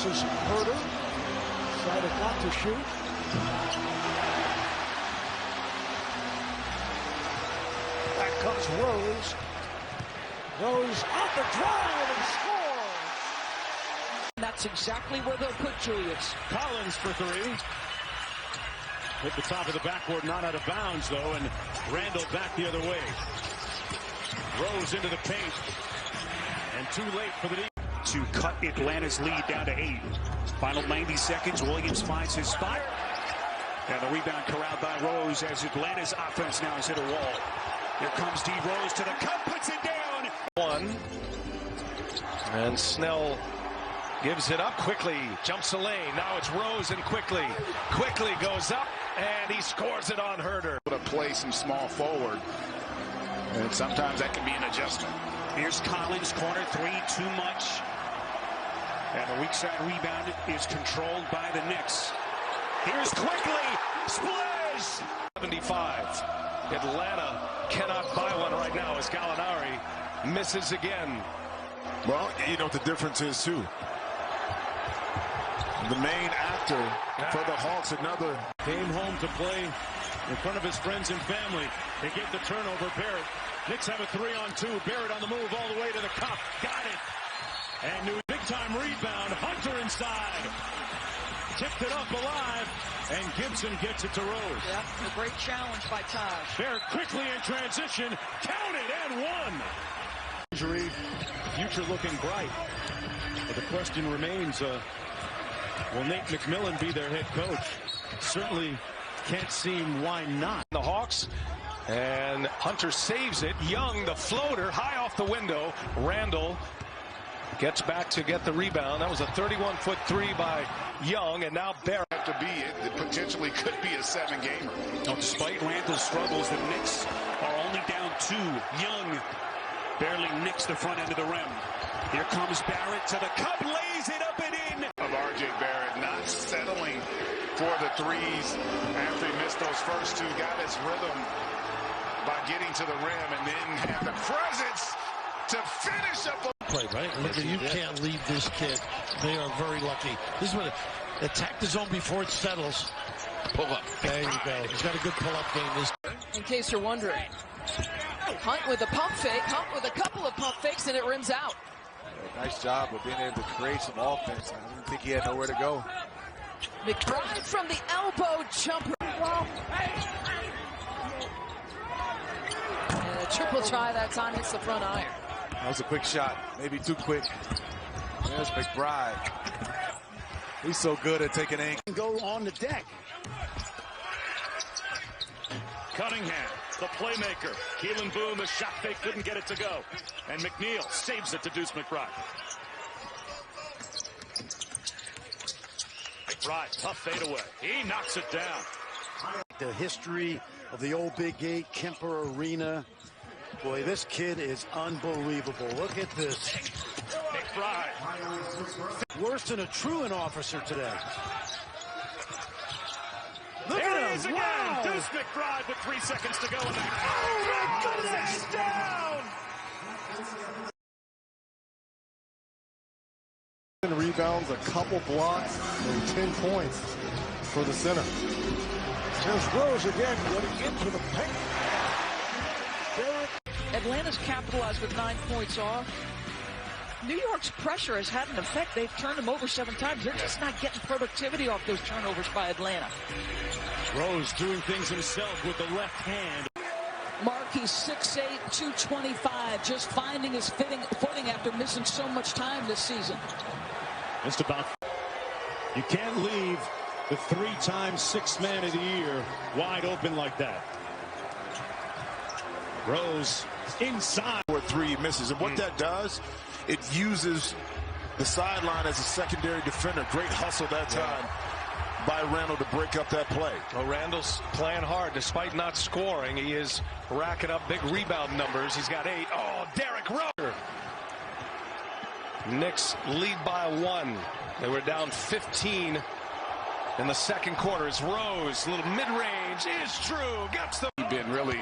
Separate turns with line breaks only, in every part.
This is Herder. Decided not to shoot. Back comes Rose. Rose on the drive and scores.
That's exactly where they'll put Julius.
Collins for three. Hit the top of the backboard, not out of bounds though, and Randall back the other way. Rose into the paint. And too late for the
to cut Atlanta's lead down to 8. Final 90 seconds. Williams finds his spot. And the rebound corralled by Rose as Atlanta's offense now has hit a wall. Here comes D. Rose to the cup, puts it down.
One. And Snell gives it up quickly. Jumps the lane. Now it's Rose and quickly goes up. And he scores it on Herder.
To play some small forward. And sometimes that can be an adjustment.
Here's Collins, corner three, too much. And the weak side rebound is controlled by the Knicks. Here's quickly, splash!
75. Atlanta cannot buy one right now as Gallinari misses again.
Well, you know what the difference is too. The main actor for the Hawks, another.
Came home to play in front of his friends and family. They get the turnover, Barrett. Knicks have a 3-on-2. Barrett on the move all the way to the cup. Got it. And new big-time rebound. Hunter inside. Tipped it up alive. And Gibson gets it to Rose.
Yep, a great challenge by Taj.
Barrett quickly in transition. Counted and won. Injury. Future looking bright. But the question remains, will Nate McMillan be their head coach? Certainly can't seem why not.
The Hawks. And Hunter saves it. Young, the floater, high off the window. Randall gets back to get the rebound. That was a 31-foot three by Young, and now Barrett.
To be it potentially could be a 7-gamer.
Now, despite Randall's struggles, the Knicks are only down 2. Young barely nicks the front end of the rim. Here comes Barrett to the cup, lays it up and in.
Of R.J. Barrett not settling for the threes after he missed those first 2. Got his rhythm by getting to the rim and then have the presence to finish up the
play, right? You can't leave this kid. They are very lucky. This is what attack the zone before it settles. Pull up. There you go. He's got a good pull-up game.
In case you're wondering. Hunt with a pump fake. Hunt with a couple of pump fakes, and it rims out.
Nice job of being able to create some offense. I didn't think he had nowhere to go.
McBride from the elbow jumper. And a triple try that time hits the front iron.
That was a quick shot. Maybe too quick. There's McBride. He's so good at taking aim.
Go on the deck.
Cunningham, the playmaker. Keelan Boone, the shot fake, couldn't get it to go. And McNeil saves it to Deuce McBride. McBride, tough fadeaway. He knocks it down.
The history of the old Big Gate, Kemper Arena. Boy, this kid is unbelievable. Look at this.
McBride.
Worse than a truant officer today. Look
There
at
he is
him.
again.
Wow.
Deuce McBride with 3 seconds to go. In the
Oh, my goodness.
He's down.
Rebounds, a couple blocks, and 10 points for the center.
There's Rose again getting into the paint.
Atlanta's capitalized with 9 points off. New York's pressure has had an effect. They've turned them over 7 times. They're just not getting productivity off those turnovers by Atlanta.
Rose doing things himself with the left hand.
Markie's 6'8", 225, just finding his footing after missing so much time this season.
Just about. You can't leave the 3-time sixth man of the year wide open like that. Rose inside.
4-3 misses, and what that does, it uses the sideline as a secondary defender. Great hustle that time by Randall to break up that play.
Well, Randall's playing hard despite not scoring. He is racking up big rebound numbers. He's got 8. Oh, Derrick Rose. Knicks lead by 1. They were down 15 in the second quarter. It's Rose, a little mid-range is true. Gets the.
Been really,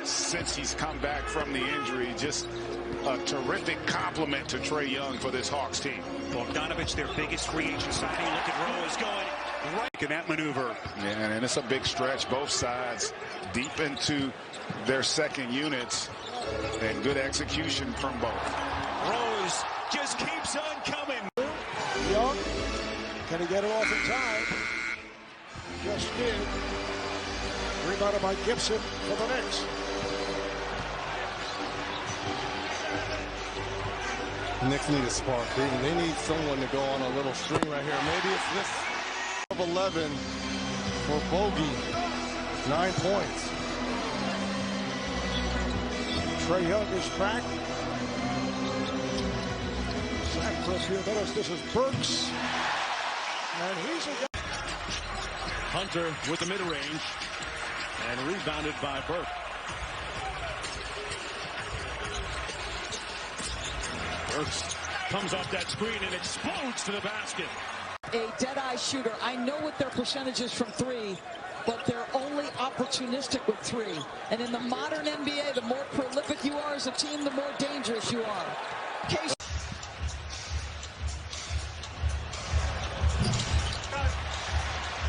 since he's come back from the injury, just a terrific compliment to Trae Young for this Hawks team.
Bogdanovich, their biggest free agent signing. Look at Rose going right in that maneuver.
Yeah, and it's a big stretch, both sides deep into their second units, and good execution from both.
Rose just keeps on coming.
Young, can he get it off in time? Just did. Rebounded by Gibson for the Knicks.
Knicks need a spark. They need someone to go on a little string right here. Maybe it's this of 11 for Bogey. 9 points.
Trae Young is back. Zach for a few minutes. This is Burks. And he's a guy.
Hunter with the mid-range and rebounded by Burke. Burks comes off that screen and explodes to the basket.
A dead-eye shooter. I know what their percentage is from three, but they're only opportunistic with three. And in the modern NBA, the more prolific you are as a team, the more dangerous you are. Case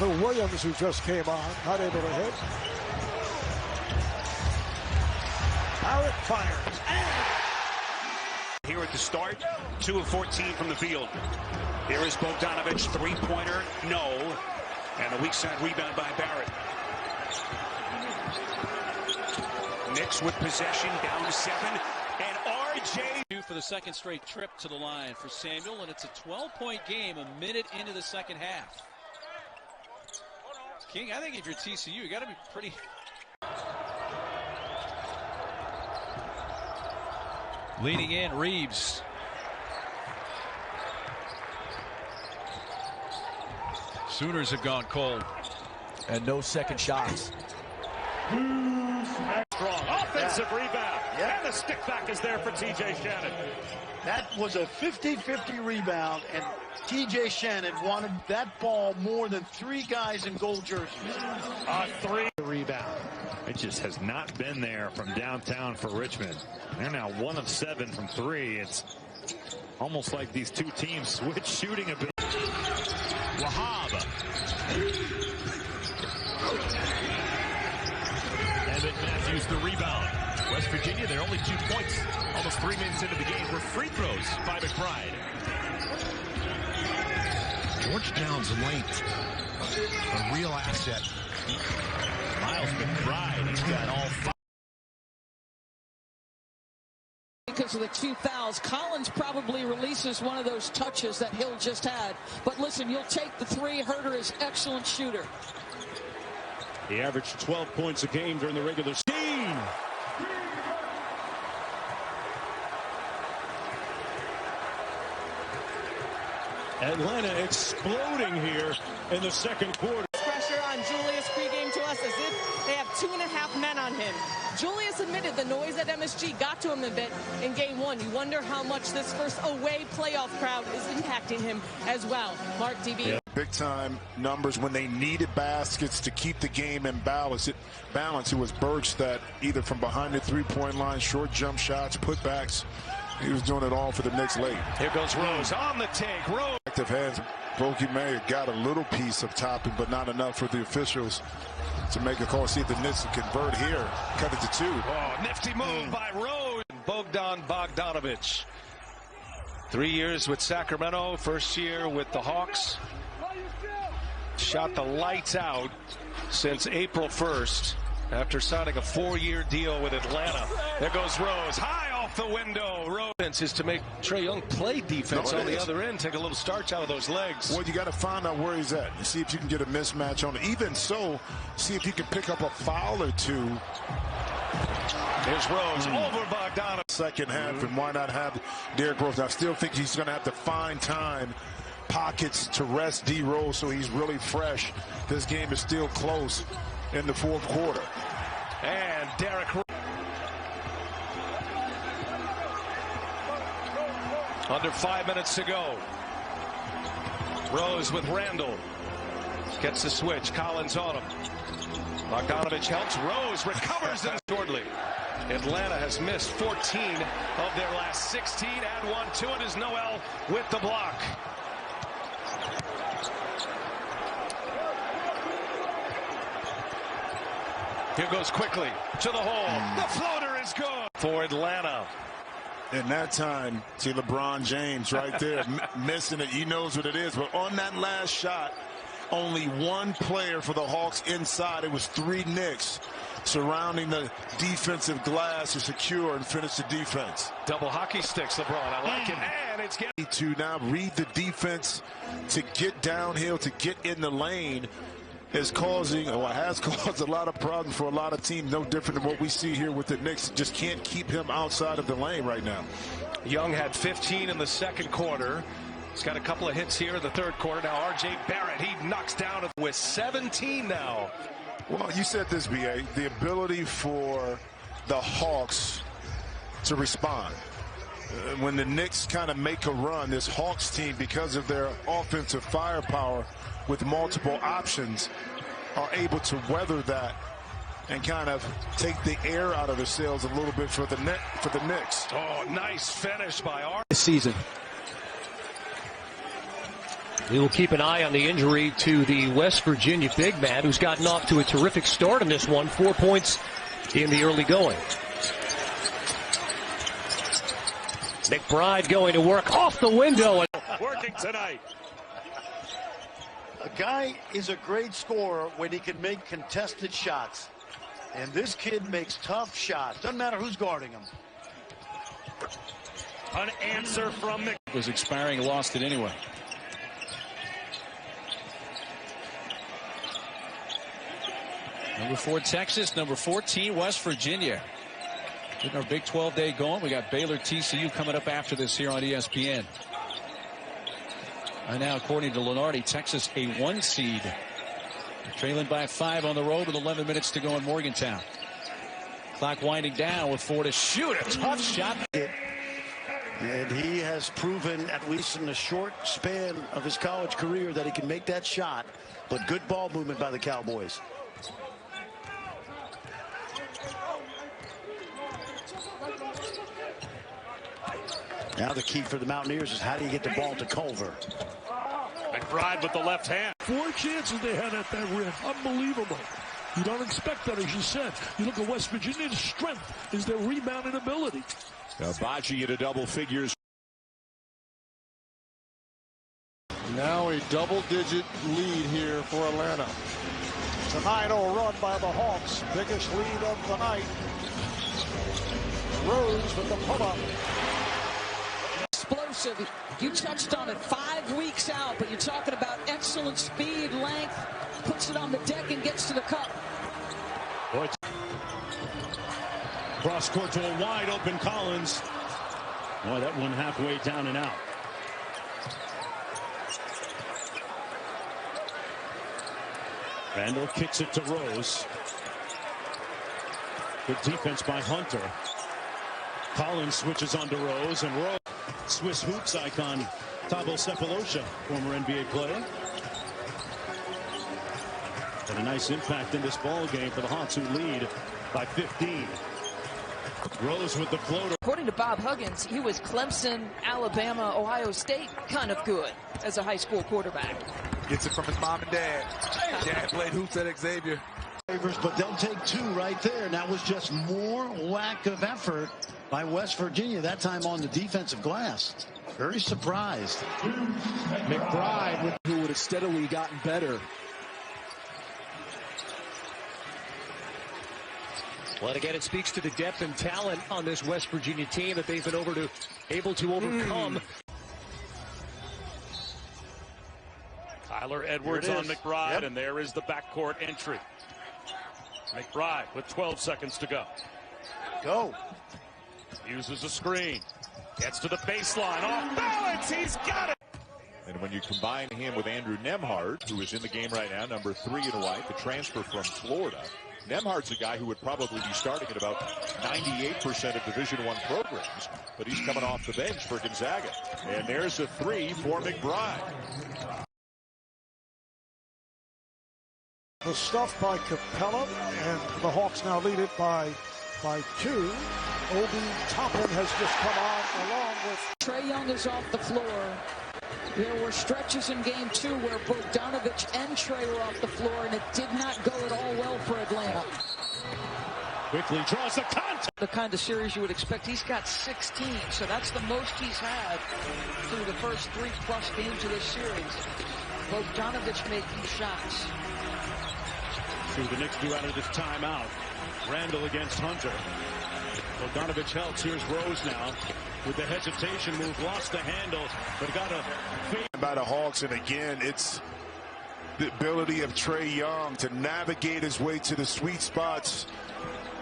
Lou Williams, who just came on, not able to hit. Barrett fires.
Here at the start, 2 of 14 from the field. Here is Bogdanovich, three-pointer, no. And a weak side rebound by Barrett. Knicks with possession, down 7. And RJ
for the second straight trip to the line for Samuel, and it's a 12-point game a minute into the second half. King, I think if you're TCU, you got to be pretty. Leading in, Reeves. Sooners have gone cold.
And no second shots.
Strong offensive rebound. Yeah. And the stick back is there for TJ Shannon.
That was a 50-50 rebound, and TJ Shannon wanted that ball more than 3 guys in gold jerseys.
A 3 rebound. It just has not been there from downtown for Richmond. They're now 1 of 7 from 3. It's almost like these two teams switch shooting a bit. Wahab. Evan Matthews the rebound. West Virginia, they're only 2 points. Almost 3 minutes into the game for free throws by McBride.
Georgetown's length, a real asset.
Miles McBride, he's got all 5.
Because of the 2 fouls, Collins probably releases one of those touches that Hill just had. But listen, you'll take the 3. Herter is excellent shooter.
He averaged 12 points a game during the regular season. Atlanta exploding here in the second quarter.
Pressure on Julius pregame to us as if they have 2.5 men on him. Julius admitted the noise at MSG got to him a bit in game 1. You wonder how much this first away playoff crowd is impacting him as well. Mark DB.
Yeah. Big time numbers when they needed baskets to keep the game in balance. It was Burks that either from behind the 3-point line, short jump shots, putbacks. He was doing it all for the Knicks late.
Here goes Rose on the take. Rose.
Active hands. Bogey Mayer got a little piece of topping, but not enough for the officials to make a call. See if the Knicks can convert here. Cut it to 2.
Oh, nifty move by Rose. Bogdan Bogdanovich. 3 years with Sacramento. First year with the Hawks. Shot the lights out since April 1st. After signing a 4-year deal with Atlanta. There goes Rose. High off the window. Rose is to make Trae Young play defense on the other end. Take a little starch out of those legs.
Well, you got to find out where he's at. And see if you can get a mismatch on it. Even so, see if you can pick up a foul or 2.
There's Rose over Bogdanovich.
Second half, and why not have Derrick Rose? I still think he's going to have to find time, pockets to rest D. Rose so he's really fresh. This game is still close in the 4th quarter.
And Derrick Rose. Under 5 minutes to go. Rose with Randall. Gets the switch. Collins on him. Bogdanovich helps. Rose recovers it shortly. Atlanta has missed 14 of their last 16. Add one to it is Noel with the block. Here goes quickly to the hole. The floater is good for Atlanta.
And that time, see LeBron James right there missing it. He knows what it is. But on that last shot, only one player for the Hawks inside. It was 3 Knicks surrounding the defensive glass to secure and finish the defense.
Double hockey sticks, LeBron. I like it. And it's getting
to now read the defense to get downhill, to get in the lane. Is causing, or has caused, a lot of problems for a lot of teams. No different than what we see here with the Knicks. Just can't keep him outside of the lane right now.
Young had 15 in the second quarter. He's got a couple of hits here in the third quarter. Now R.J. Barrett, he knocks down with 17 now.
Well, you said this, B.A., the ability for the Hawks to respond. When the Knicks kind of make a run, this Hawks team, because of their offensive firepower with multiple options, are able to weather that and kind of take the air out of their sails a little bit for the Knicks.
Oh, nice finish by R.
This season. We will keep an eye on the injury to the West Virginia big man, who's gotten off to a terrific start in this one. 4 points in the early going. McBride going to work off the window.
Working tonight.
A guy is a great scorer when he can make contested shots. And this kid makes tough shots. Doesn't matter who's guarding him.
An answer from Mc.
Was expiring, lost it anyway. Number 4, Texas. Number 14, West Virginia. Getting our Big 12 day going. We got Baylor TCU coming up after this here on ESPN. And now, according to Lenardi, Texas a 1 seed. Trailing by 5 on the road with 11 minutes to go in Morgantown. Clock winding down with 4 to shoot. A tough shot.
And he has proven, at least in the short span of his college career, that he can make that shot. But good ball movement by the Cowboys. Now the key for the Mountaineers is how do you get the ball to Culver?
McBride with the left hand.
4 chances they had at that rim. Unbelievable. You don't expect that, as you said. You look at West Virginia's strength is their rebounding ability.
Baji into double figures.
Now a double-digit lead here for Atlanta.
It's a 9-0 run by the Hawks. Biggest lead of the night. Rose with the pull-up.
Explosive. You touched on it. 5 weeks out, but you're talking about excellent speed, length, puts it on the deck and gets to the cup.
Cross court to a wide open Collins. Boy, that one halfway down and out. Randall kicks it to Rose. Good defense by Hunter. Collins switches on to Rose, and Rose, Swiss hoops icon Thabo Sefolosha, former NBA player. And a nice impact in this ball game for the Hawks, who lead by 15. Rose with the floater.
According to Bob Huggins, he was Clemson, Alabama, Ohio State kind of good as a high school quarterback.
Gets it from his mom and dad. Dad played hoops at Xavier.
But they'll take 2 right there. That was just more lack of effort by West Virginia, that time on the defensive glass. Very surprised.
McBride, who would have steadily gotten better. Well, again, it speaks to the depth and talent on this West Virginia team that they've been able to overcome.
Tyler Edwards on McBride, and there is the backcourt entry. McBride with 12 seconds to go.
Go.
Uses a screen. Gets to the baseline. Off balance. He's got it.
And when you combine him with Andrew Nembhard, who is in the game right now, number 3 in white, the transfer from Florida. Nembhard's a guy who would probably be starting at about 98% of Division I programs, but he's coming off the bench for Gonzaga. And there's a 3 for McBride.
The stuff by Capella, and the Hawks now lead it by by 2. Obi Toppin has just come on along with
Trae Young is off the floor. There were stretches in game 2 where Bogdanovic and Trae were off the floor, and it did not go at all well for Atlanta.
Quickly draws the contact.
The kind of series you would expect. He's got 16, so that's the most he's had through the first 3+ games of this series. Bogdanovic making shots.
See what the Knicks do out of this timeout. Randall against Hunter. Bogdanovic helps. Here's Rose now with the hesitation move. Lost the handle, but got a fade
by the Hawks. And again, it's the ability of Trae Young to navigate his way to the sweet spots,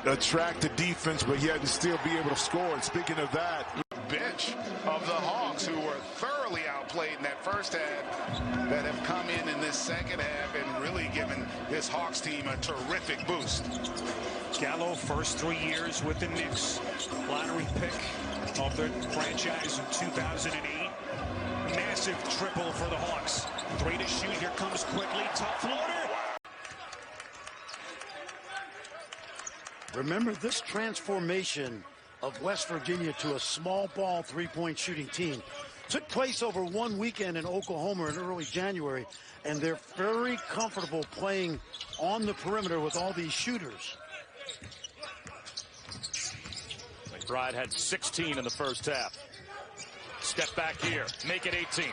attract the defense, but yet and still be able to score. And speaking of that,
bench of the Hawks, who were thoroughly outplayed in that first half, that have come in this second half and really given this Hawks team a terrific boost.
Gallo, first 3 years with the Knicks, lottery pick of their franchise in 2008. Massive triple for the Hawks. 3 to shoot. Here comes quickly. Top floater.
Remember, this transformation of West Virginia to a small ball three-point shooting team took place over 1 weekend in Oklahoma in early January, and they're very comfortable playing on the perimeter with all these shooters.
McBride had 16 in the first half. Step back here, make it 18.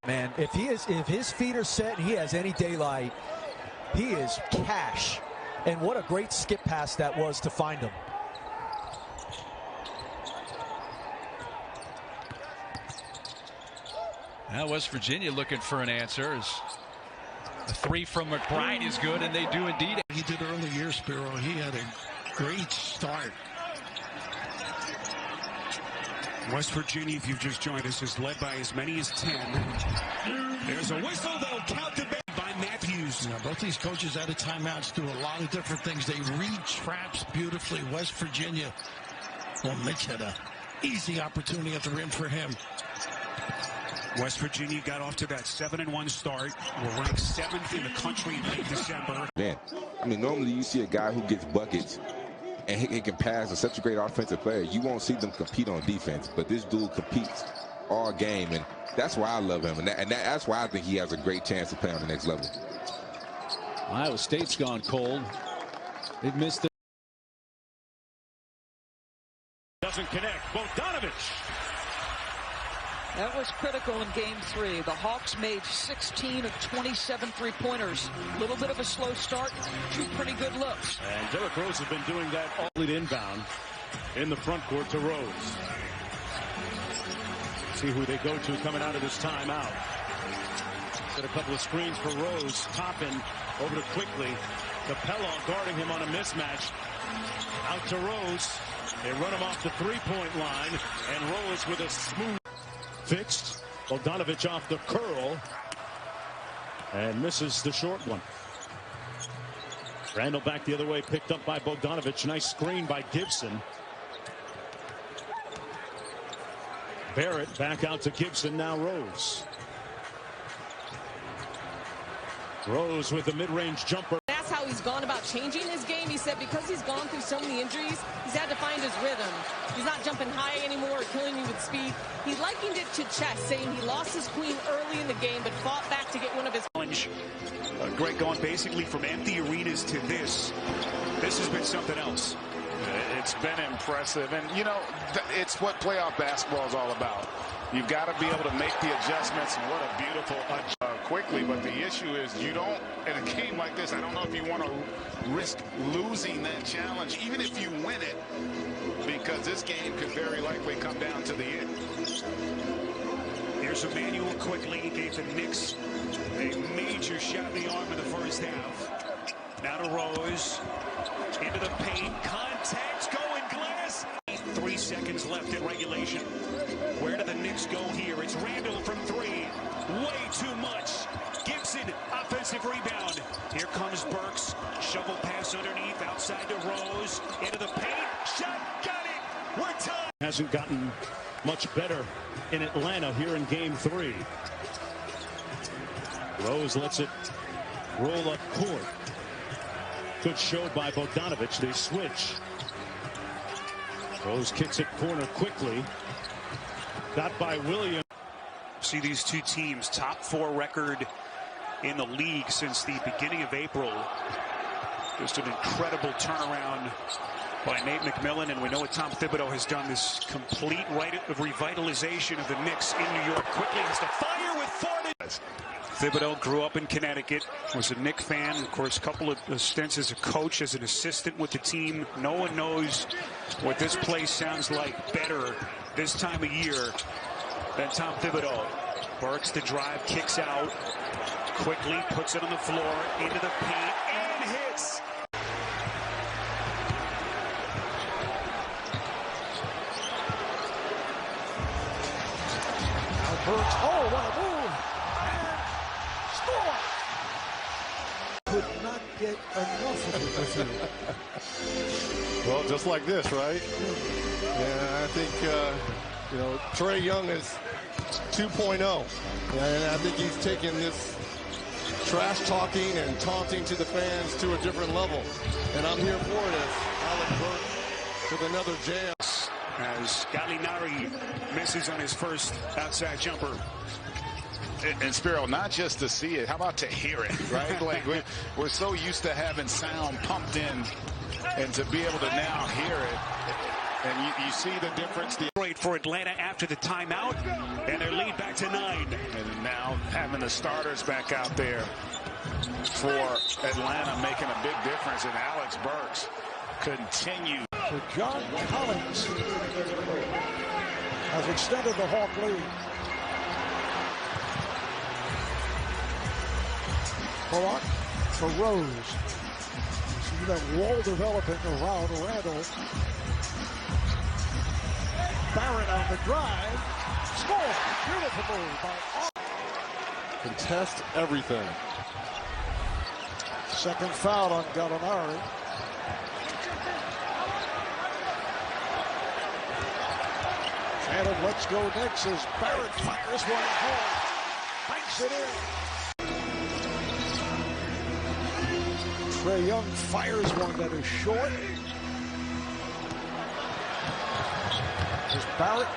Man, if his feet are set and he has any daylight, he is cash. And what a great skip pass that was to find him.
Now West Virginia looking for an answer. A 3 from McBride is good, and they do indeed.
He did early years, Spiro. He had a great start.
West Virginia, if you've just joined us, is led by as many as 10. There's a whistle that'll count the by Matthews.
Now, both these coaches out of timeouts do a lot of different things. They read traps beautifully. West Virginia, well, Mitch had an easy opportunity at the rim for him.
West Virginia got off to that 7-1 start. We're ranked 7th in the country in late December.
Man, I mean, normally you see a guy who gets buckets and he can pass to such a great offensive player. You won't see them compete on defense, but this dude competes all game, and that's why I love him, and that's why I think he has a great chance to play on the next level.
Iowa State's gone cold. They've missed it.
Doesn't connect. Bogdanovic.
That was critical in game 3. The Hawks made 16 of 27 three-pointers. A little bit of a slow start, 2 pretty good looks.
And Derrick Rose has been doing that all lead inbound in the front court to Rose. See who they go to coming out of this timeout. Set a couple of screens for Rose. Toppin over to Quickly. Capella guarding him on a mismatch. Out to Rose. They run him off the three-point line. And Rose with a smooth fixed. Bogdanovic off the curl. And misses the short one. Randall back the other way. Picked up by Bogdanovic. Nice screen by Gibson. Barrett back out to Gibson. Now Rose. Rose with the mid-range jumper.
That's how he's gone about changing his game. He said because he's gone through so many injuries, he's had to find his rhythm. He's not jumping high anymore or killing you with speed. He likened it to chess, saying he lost his queen early in the game but fought back to get one of his...
Greg, going basically from empty arenas to this has been something else.
It's been impressive, and you know, it's what playoff basketball is all about. You've got to be able to make the adjustments, and what a beautiful quickly, but the issue is you don't, in a game like this, I don't know if you want to risk losing that challenge, even if you win it, because this game could very likely come down to the end.
Here's Emmanuel Quickly. He gave the Knicks a major shot in the arm in the first half. Now to Rose. Into the paint. Contact. Going glass. 3 seconds left in regulation. Where do the Knicks go here? It's Randall from 3. Way too much. Gibson, offensive rebound. Here comes Burks. Shovel pass underneath. Outside to Rose. Into the paint. Shot. Got it. We're tied.
Hasn't gotten much better in Atlanta here in game 3. Rose lets it roll up court. Good show by Bogdanovic. They switch. Rose kicks it corner quickly. Got by Williams.
See these two teams, top 4 record in the league since the beginning of April. Just an incredible turnaround by Nate McMillan, and we know what Tom Thibodeau has done, this complete revitalization of the Knicks in New York. Quickly has to fire with 40. Thibodeau grew up in Connecticut, was a Knicks fan, of course, a couple of stints as a coach, as an assistant with the team. No one knows what this place sounds like better this time of year than Tom Thibodeau. Burks the drive, kicks out, quickly puts it on the floor, into the paint, and hits.
Burks, oh, what a move! And score! Could not get enough of it.
Well, just like this, right? Yeah, I think, you know, Trae Young is 2.0. And I think he's taken this trash talking and taunting to the fans to a different level. And I'm here for it as Alec Burks with another jam.
As Gallinari misses on his first outside jumper.
And Spiro, not just to see it, how about to hear it, right? Like we're so used to having sound pumped in, and to be able to now hear it. And you see the difference.
Great for Atlanta after the timeout, and their lead back to 9.
And now having the starters back out there for Atlanta making a big difference, and Alex Burks continue.
So John Collins has extended the Hawk lead. Barak for Rose. See that wall developing around Randall. Barrett on the drive. Score! Beautiful move by
Contest everything.
Second foul on Gallinari. And let's go Knicks as Barrett fires one home. Banks it in. Trae Young fires one that is short. There's Barrett.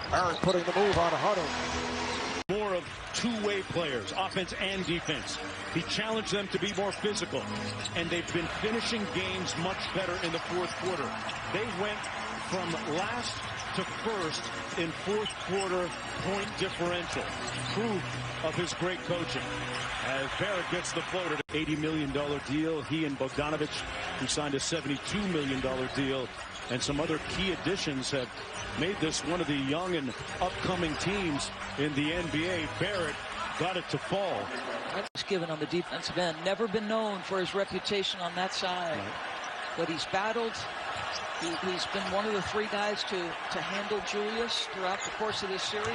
Barrett putting the move on Hunter.
More of two-way players, offense and defense. He challenged them to be more physical, and they've been finishing games much better in the fourth quarter. They went from last to first in fourth quarter point differential. Proof of his great coaching. As Barrett gets the floater, $80 million deal. He and Bogdanovic, who signed a $72 million deal, and some other key additions have made this one of the young and upcoming teams in the NBA. Barrett got it to fall.
That's given on the defensive end. Never been known for his reputation on that side. Right. But he's battled. He's been one of the 3 guys to handle Julius throughout the course of this series.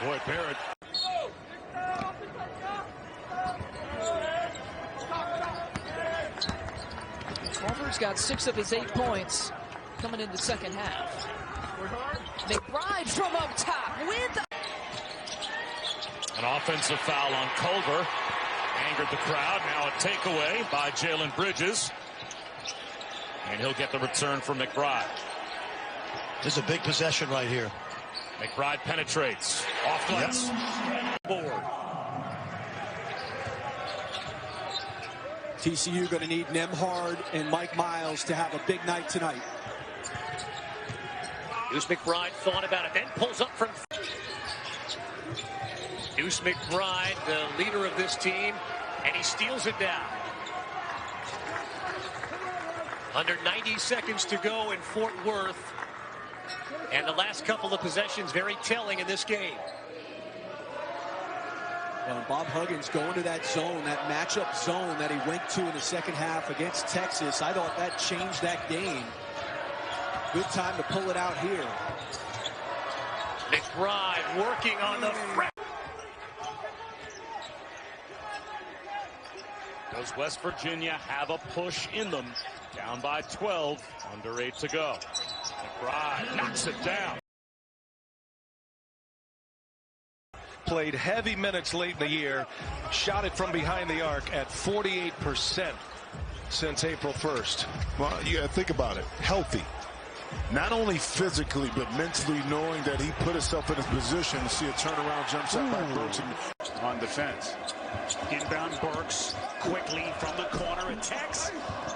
Boy, Barrett.
Culver's got 6 of his 8 points coming in the second half. McBride from up top with
an offensive foul on Culver. Angered the crowd. Now a takeaway by Jalen Bridges. And he'll get the return from McBride.
This is a big possession right here.
McBride penetrates. Off glass. Board.
TCU going to need Nembhard and Mike Miles to have a big night tonight.
Deuce McBride thought about it, then pulls up from... Deuce McBride, the leader of this team, and he steals it down. Under 90 seconds to go in Fort Worth. And the last couple of possessions very telling in this game.
Bob Huggins going to that zone, that matchup zone that he went to in the second half against Texas. I thought that changed that game. Good time to pull it out here.
McBride working on the front.
Does West Virginia have a push in them? Down by 12, under 8 to go. McBride knocks it down.
played heavy minutes late in the year, shot it from behind the arc at 48% since April 1st.
Well, you got to think about it. Healthy. Not only physically, but mentally, knowing that he put himself in his position to see a turnaround jump shot by Burks
on defense. Inbound Burks quickly from the corner. Attacks.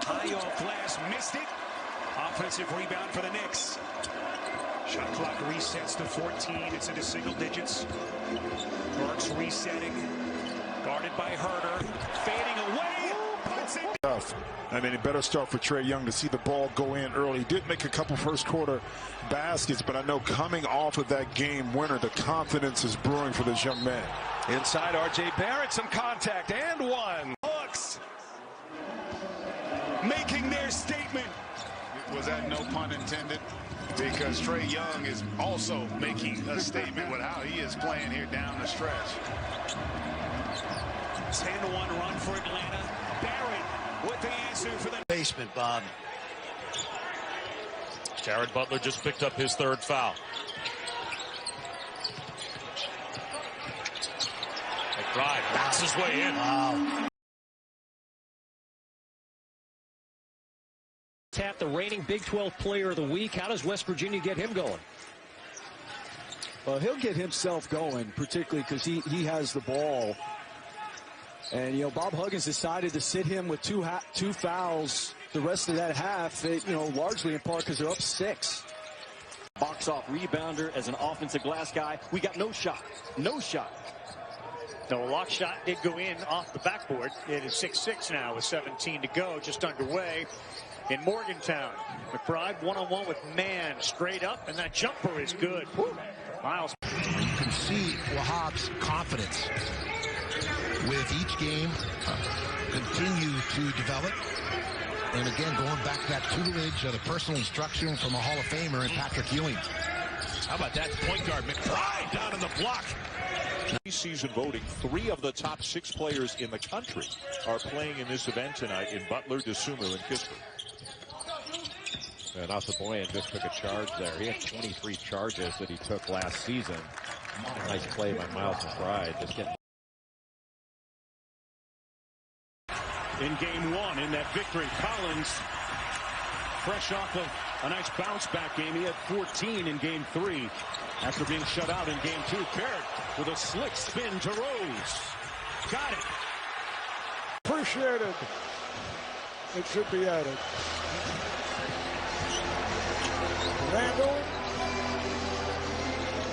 High off glass. Missed it. Offensive rebound for the Knicks. Shot clock resets to 14. It's into single digits. Burks resetting. Guarded by Herter. Fading away. Puts it.
I mean, it better start for Trae Young to see the ball go in early. He did make a couple first quarter baskets, but I know coming off of that game winner, the confidence is brewing for this young man.
Inside, R.J. Barrett, some contact, and one.
Hawks making their statement.
Was that no pun intended? Because Trae Young is also making a statement with how he is playing here down the stretch.
10-1 run for Atlanta. Barrett with the answer for the
basement, Bob.
Jared Butler just picked up his third foul. McBride backs his way in.
Wow.
Tap the reigning Big 12 Player of the Week. How does West Virginia get him going?
Well, he'll get himself going, particularly because he has the ball. And, you know, Bob Huggins decided to sit him with two fouls the rest of that half, largely in part because they're up 6.
Box off rebounder as an offensive glass guy. We got no shot. No shot.
No, a lock shot did go in off the backboard. It is 6-6 now with 17 to go, just underway in Morgantown. McBride one-on-one with Mann straight up, and that jumper is good. Woo. Miles.
You can see Wahab's confidence with each game continue to develop. And again, going back to that tutelage of the personal instruction from a Hall of Famer and Patrick Ewing.
How about that point guard, McBride down in the block.
Season voting, 3 of the top 6 players in the country are playing in this event tonight in Butler, DeSumo, and Kispert.
And Asaboyan just took a charge there. He had 23 charges that he took last season. Nice play by Miles McBride. Just getting
in game 1 in that victory. Collins, fresh off of a nice bounce back game. He had 14 in game 3 after being shut out in game 2. Barrett with a slick spin to Rose. Got it.
Appreciated. It should be added. Randall.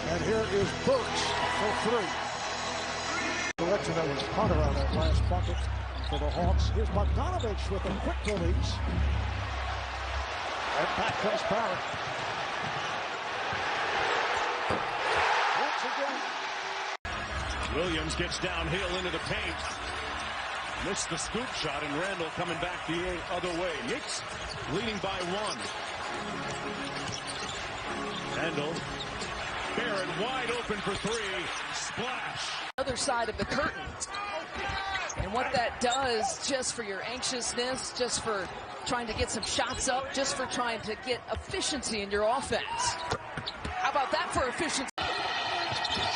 And here is Burks for 3. Direction that was Hunter on that last bucket for the Hawks. Here's Bogdanovich with a quick release. And back comes Barrett. Once again.
Williams gets downhill into the paint. Missed the scoop shot, and Randall coming back the other way. Knicks leading by 1. Randall. Barrett wide open for 3. Splash.
Other side of the curtain. And what that does, just for your anxiousness, just for trying to get some shots up, just for trying to get efficiency in your offense. How about that for efficiency?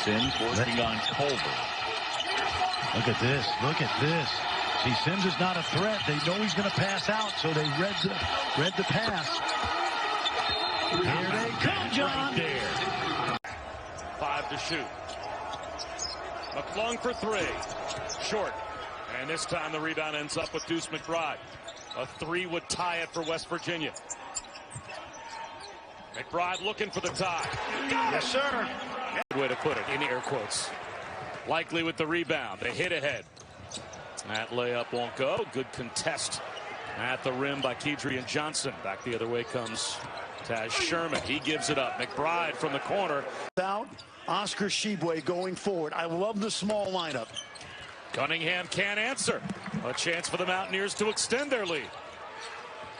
Sims working on Culver. Look at this. Look at this. See, Sims is not a threat. They know he's going to pass out, so they read the pass. Here they come, John.
Right there. 5 to shoot. McClung for 3. Short. And this time the rebound ends up with Deuce McBride. A 3 would tie it for West Virginia. McBride looking for the tie.
Yes, sir.
Good way to put it, in air quotes. Likely with the rebound. They hit ahead. That layup won't go. Good contest at the rim by Kedrian Johnson. Back the other way comes Taz Sherman. He gives it up. McBride from the corner.
Out. Oscar Tshiebwe going forward. I love the small lineup.
Cunningham can't answer. A chance for the Mountaineers to extend their lead.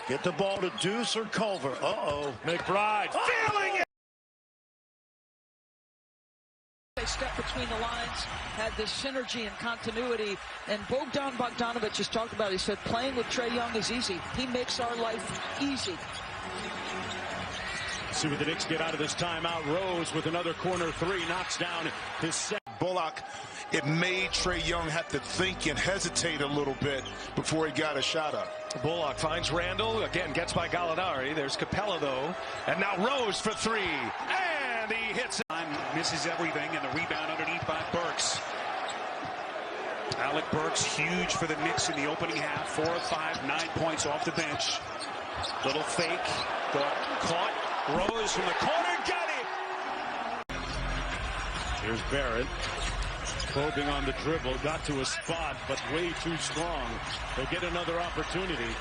Get the ball to Deuce or Culver. Uh-oh.
McBride feeling it.
They stepped between the lines, had this synergy and continuity, and Bogdan Bogdanovich just talked about it. He said playing with Trae Young is easy. He makes our life easy.
See what the Knicks get out of this timeout. Rose with another corner 3 knocks down his set.
Bullock, it made Trae Young have to think and hesitate a little bit before he got a shot up.
Bullock finds Randall, again gets by Gallinari. There's Capella though, and now Rose for three, and he hits it.
Misses everything, and the rebound underneath by Burks. Alec Burks, huge for the Knicks in the opening half. 4 of 5, 9 points off the bench. Little fake, got caught. Rose from the corner, got it!
Here's Barrett. Probing on the dribble, got to a spot, but way too strong. They'll get another opportunity.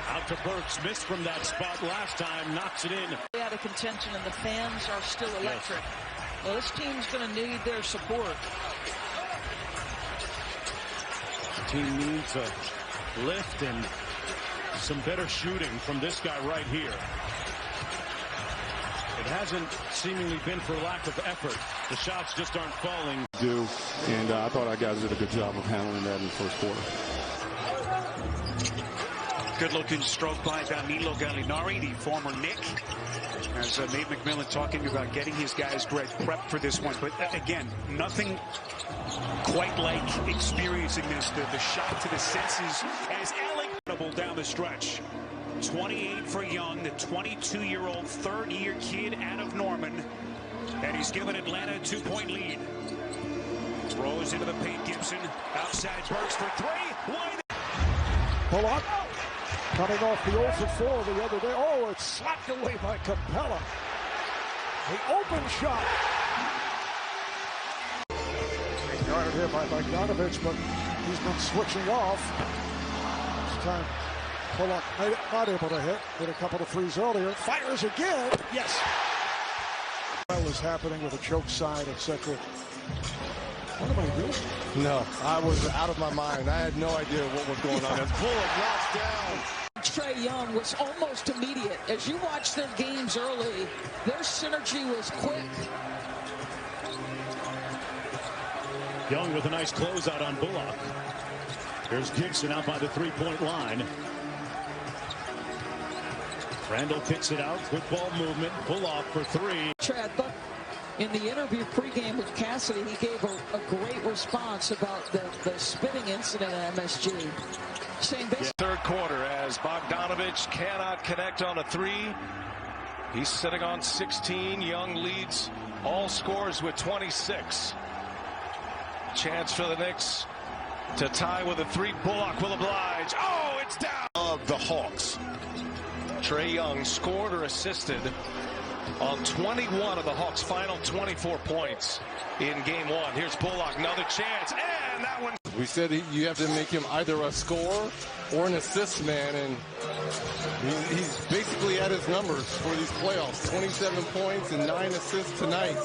Out to Burks, missed from that spot last time, knocks it in.
Out of contention, and the fans are still electric. Yes. Well, this team's going to need their support.
The team needs a lift and some better shooting from this guy right here. It hasn't seemingly been for lack of effort. The shots just aren't falling.
And I thought our guys did a good job of handling that in the first quarter.
Good-looking stroke by Danilo Gallinari, the former Knick. As Nate McMillan talking about getting his guys prepped for this one. But again, nothing quite like experiencing this. The shot to the senses as Alec down the stretch. 28 for Young, the 22-year-old third-year kid out of Norman. And he's given Atlanta a 2-point lead. Throws into the paint, Gibson. Outside Burks for three. Wide.
Bullock coming off the 0 for 4 the other day. Oh, it's slapped away by Capella. The open shot. Guarded here by Bogdanovich, but he's been switching off. This time, Bullock not able to hit a couple of threes earlier. Fires again. Yes. What is happening with a choke side, etc. What am I doing?
No, I was out of my mind. I had no idea what was going on. As Bullock knocks down.
Trae Young was almost immediate. As you watch their games early, their synergy was quick.
Young with a nice closeout on Bullock. Here's Gibson out by the three-point line. Randall kicks it out. Good ball movement. Bullock for three.
Chad, but in the interview pregame with Cassidy, he gave a great response about the spitting incident at MSG. Saying
third quarter as Bogdanovich cannot connect on a three. He's sitting on 16. Young leads all scores with 26. Chance for the Knicks to tie with a three. Bullock will oblige. Oh, it's down.
Of the Hawks.
Trae Young scored or assisted on 21 of the Hawks' final 24 points in game one. Here's Bullock, another chance, and that one.
We said you have to make him either a scorer or an assist man, and he's basically at his numbers for these playoffs. 27 points and 9 assists tonight.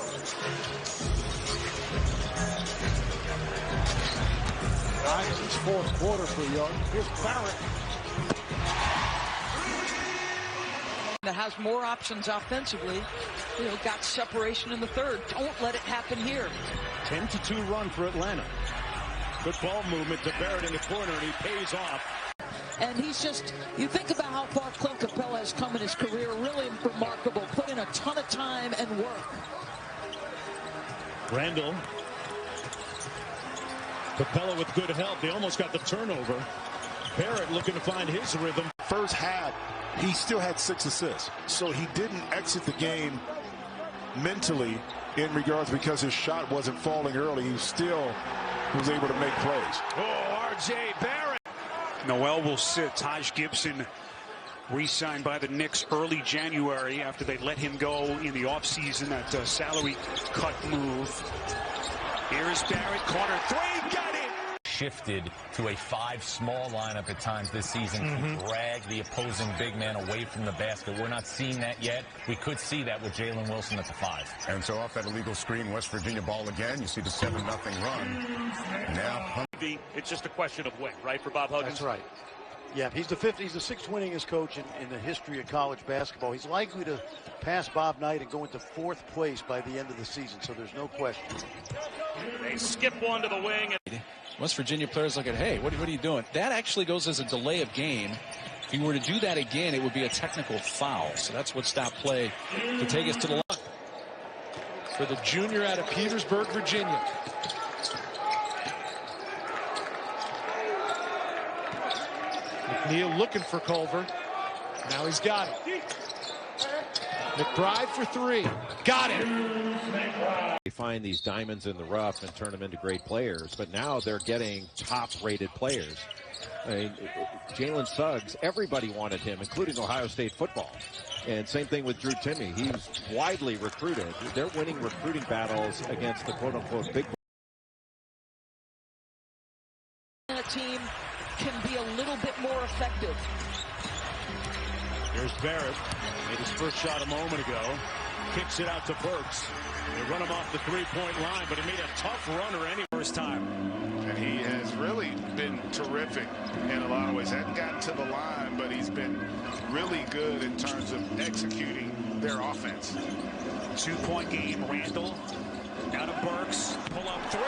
It's fourth quarter for Young. Here's Barrett.
That has more options offensively, got separation in the third. Don't let it happen here.
10-2 run for Atlanta. Good ball movement to Barrett in the corner, and he pays off.
And he's just, you think about how far Clint Capella has come in his career, really remarkable. Put in a ton of time and work.
Randall. Capella with good help. They almost got the turnover. Barrett looking to find his rhythm.
First half, he still had 6 assists. So he didn't exit the game mentally in regards because his shot wasn't falling early. He still was able to make plays.
Oh, R.J. Barrett.
Noel will sit. Taj Gibson re-signed by the Knicks early January after they let him go in the offseason, that salary cut move. Here is Barrett, corner three, got it!
Shifted to a 5 small lineup at times this season to drag the opposing big man away from the basket. We're not seeing that yet. We could see that with Jalen Wilson at the 5.
And so off that illegal screen, West Virginia ball again. You see the 7-0 run. Now
it's just a question of when, right, for Bob Huggins?
That's right. Yeah, he's the 6th winningest coach in the history of college basketball. He's likely to pass Bob Knight and go into 4th place by the end of the season, so there's no question.
They skip one to the wing.
West Virginia players look at, hey, what are you doing? That actually goes as a delay of game. If he were to do that again, it would be a technical foul. So that's what stopped play to take us to the line.
for the junior out of Petersburg, Virginia. McNeil looking for Culver. Now he's got it. McBride for three. Got it.
They find these diamonds in the rough and turn them into great players, but now they're getting top-rated players. I mean, Jalen Suggs, everybody wanted him, including Ohio State football. And same thing with Drew Timme. He's widely recruited. They're winning recruiting battles against the quote-unquote big
team can be a little bit more effective.
Here's Barrett. Made his first shot a moment ago. Kicks it out to Burks. They run him off the three-point line, but he made a tough runner any first time.
And he has really been terrific in a lot of ways. Hasn't gotten to the line, but he's been really good in terms of executing their offense.
2-point game. Randall down to Burks. Pull up three.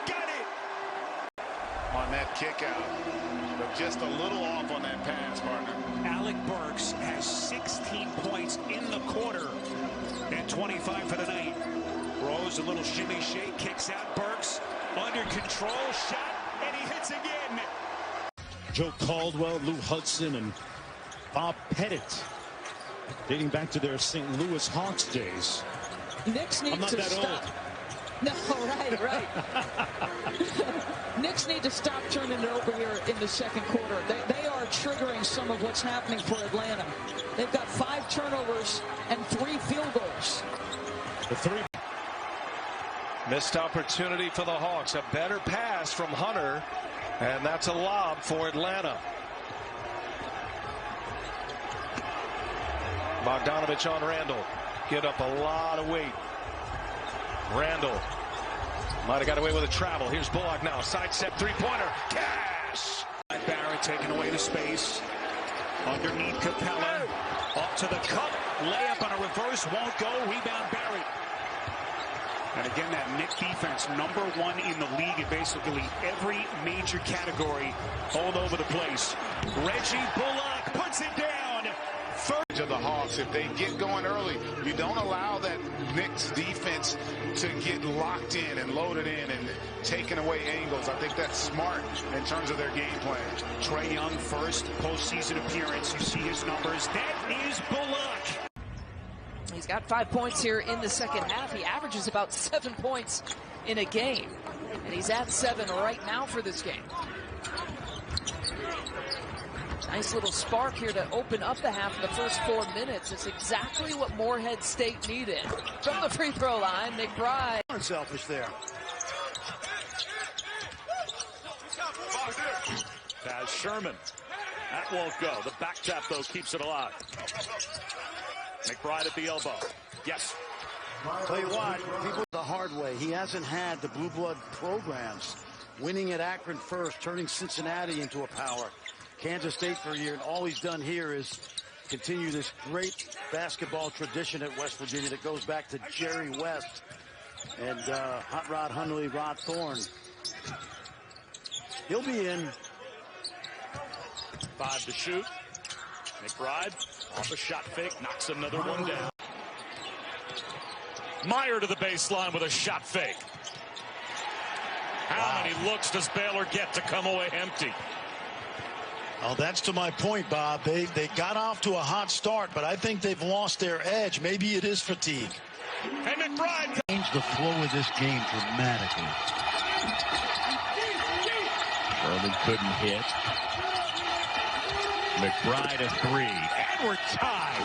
Got it.
On that kick out, but just a little off on that pass, partner.
Alec Burks has 16 points in the quarter and 25 for the night. Rose, a little shimmy shake, kicks out. Burks under control, shot, and he hits again.
Joe Caldwell, Lou Hudson, and Bob Pettit, dating back to their St. Louis Hawks days.
Knicks need to stop. No, right. Knicks need to stop turning it over here in the second quarter. They are triggering some of what's happening for Atlanta. They've got 5 turnovers and 3 field goals.
The three.
Missed opportunity for the Hawks. A better pass from Hunter, and that's a lob for Atlanta. Bogdanovich on Randall. Get up a lot of weight. Randall might have got away with a travel. Here's Bullock now. Side step three-pointer. Cash!
Barrett taking away the space. Underneath Capella. Up to the cup. Layup on a reverse. Won't go. Rebound Barrett. And again, that Knicks defense, #1 in the league in basically every major category all over the place. Reggie Bullock puts it down.
Of the Hawks, if they get going early, you don't allow that Knicks defense to get locked in and loaded in and taking away angles. I think that's smart in terms of their game plan.
Trae Young, first postseason appearance. You see his numbers. That is Bullock.
He's got 5 points here in the second half. He averages about 7 points in a game, and he's at 7 right now for this game. Nice little spark here to open up the half in the first 4 minutes. It's exactly what Morehead State needed. From the free throw line, McBride.
Unselfish there.
Taz Sherman. That won't go. The back tap, though, keeps it alive. McBride at the elbow. Yes.
Tell you what, people the hard way. He hasn't had the blue blood programs. Winning at Akron first, turning Cincinnati into a power. Kansas State for a year, and all he's done here is continue this great basketball tradition at West Virginia that goes back to Jerry West and Hot Rod Hundley, Rod Thorne. He'll be in.
5 to shoot. McBride off a shot fake, knocks another one down. Meyer to the baseline with a shot fake. How many looks does Baylor get to come away empty?
Oh, that's to my point, Bob. They got off to a hot start, but I think they've lost their edge. Maybe it is fatigue.
And McBride
changed the flow of this game dramatically.
Sherman couldn't hit. McBride a 3.
And we're tied.